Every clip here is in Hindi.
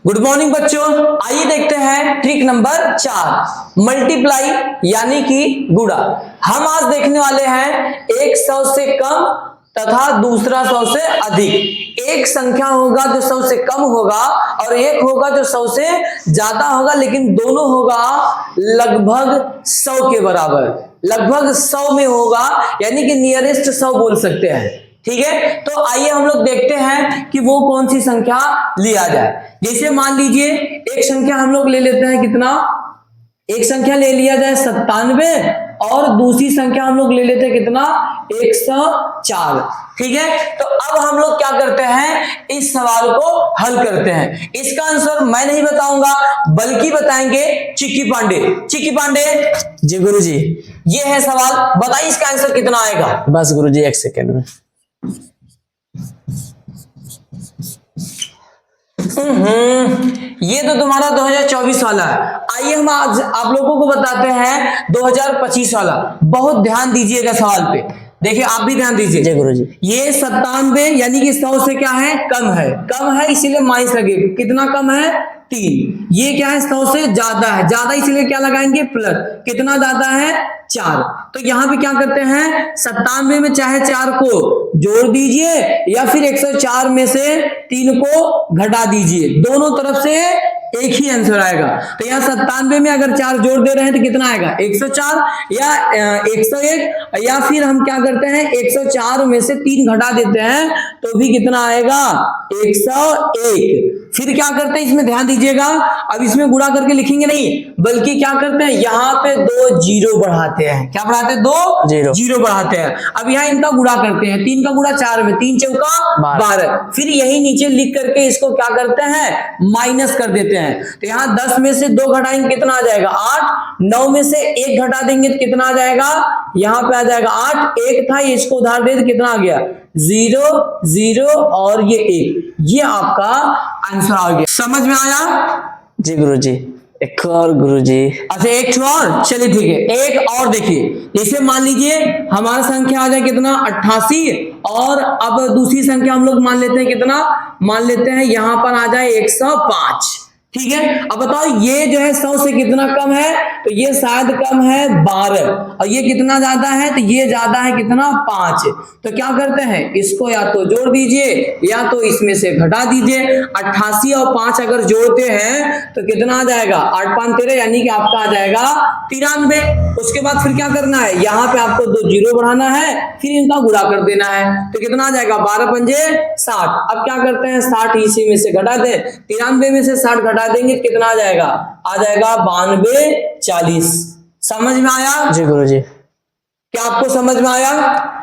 गुड मॉर्निंग बच्चों, आइए देखते हैं ट्रिक नंबर 4 मल्टीप्लाई यानी कि गुणा। हम आज देखने वाले हैं 100 से कम तथा दूसरा 100 से अधिक। एक संख्या होगा जो 100 से कम होगा और एक होगा जो 100 से ज्यादा होगा, लेकिन दोनों होगा लगभग 100 के बराबर, लगभग 100 में होगा, यानी कि नियरेस्ट 100 बोल सकते हैं। ठीक है, तो आइए हम लोग देखते हैं कि वो कौन सी संख्या लिया जाए। जैसे मान लीजिए एक संख्या हम लोग ले लेते हैं, कितना, एक संख्या ले लिया जाए 97 और दूसरी संख्या हम लोग ले लेते हैं कितना, 104। ठीक है, तो अब हम लोग क्या करते हैं, इस सवाल को हल करते हैं। इसका आंसर मैं नहीं बताऊंगा बल्कि बताएंगे चिक्की पांडे। चिक्की पांडे जी गुरुजी। ये है सवाल, बताइए इसका आंसर कितना आएगा। बस गुरुजी, एक सेकेंड में। ये तो तुम्हारा 2024 वाला है। आइए हम आज आप लोगों को बताते हैं 2025 वाला। बहुत ध्यान दीजिएगा सवाल पे, देखिए आप भी ध्यान दीजिए। जय गुरुजी। ये 97 यानी कि 100 से क्या है, कम है, कम है इसीलिए माइनस लगेगा। कितना कम है, 3। ये क्या है, 100 से ज्यादा है, ज्यादा इसलिए क्या लगाएंगे, प्लस। कितना ज्यादा है, 4। तो यहाँ पे क्या करते हैं, 97 में चाहे 4 को जोड़ दीजिए या फिर 104 में से 3 को घटा दीजिए, दोनों तरफ से एक ही आंसर आएगा। तो यहाँ 97 में अगर 4 जोड़ दे रहे हैं तो कितना आएगा, 104 या 101, या फिर हम क्या करते हैं 104 में से 3 घटा देते हैं तो भी कितना आएगा, 101। फिर क्या करते हैं, इसमें ध्यान दीजिएगा, अब इसमें गुणा करके लिखेंगे नहीं, बल्कि क्या करते हैं, यहाँ पे 2 जीरो बढ़ाते हैं। क्या बढ़ाते हैं, 2 जीरो बढ़ाते हैं। अब यहाँ इनका गुणा करते हैं, 3 का गुणा 4 में, 3 चौका 12। फिर यही नीचे लिख करके इसको क्या करते हैं, माइनस कर देते हैं। तो यहाँ 10 में से 2 घटाएंगे कितना आ जाएगा, 8। 9 में से 1 घटा देंगे तो कितना आ जाएगा, यहाँ पे आ जाएगा 8। 1 था, इसको उधार दे तो कितना आ गया, 0 0 और ये 1। ये आपका आंसर आ गया। समझ में आया। जी गुरुजी। एक और गुरुजी। अच्छा एक और, चलिए ठीक है, एक और देखिए। जैसे मान लीजिए हमारा संख्या आ जाए कितना, 88, और अब दूसरी संख्या हम लोग मान लेते हैं कितना, मान लेते हैं यहाँ पर आ जाए 105। ठीक है, अब बताओ ये जो है 100 से कितना कम है, तो ये शायद कम है 12, और ये कितना ज्यादा है, तो ये ज्यादा है कितना, 5। तो क्या करते हैं, इसको या तो जोड़ दीजिए या तो इसमें से घटा दीजिए। 88 और 5 अगर जोड़ते हैं तो कितना आ जाएगा, 8 5 13, यानी कि आपका आ जाएगा 93। उसके बाद फिर क्या करना है, यहाँ पे आपको 2 जीरो बढ़ाना है, फिर इनका गुणा कर देना है, तो कितना आ जाएगा, 12 पंजे 60। अब क्या करते हैं, 60 इसी में से घटा दें, 93 में से 60 घटा देंगे कितना आ जाएगा, 92 40। समझ में आया। जी गुरुजी। क्या आपको समझ में आया।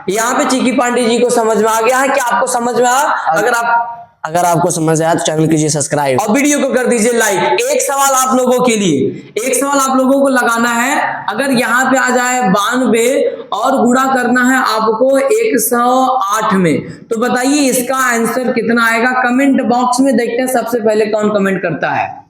यहाँ पे चिक्की पांडे जी को समझ में आ गया है, क्या आपको समझ में आया। अगर आपको समझ आया तो चैनल कीजिए सब्सक्राइब और वीडियो को कर दीजिए लाइक। एक सवाल आप लोगों के लिए, एक सवाल आप लोगों को लगाना है। अगर यहाँ पे आ जाए 92 और गुणा करना है आपको 108 में, तो बताइए इसका आंसर कितना आएगा। कमेंट बॉक्स में देखते हैं सबसे पहले कौन कमेंट करता है।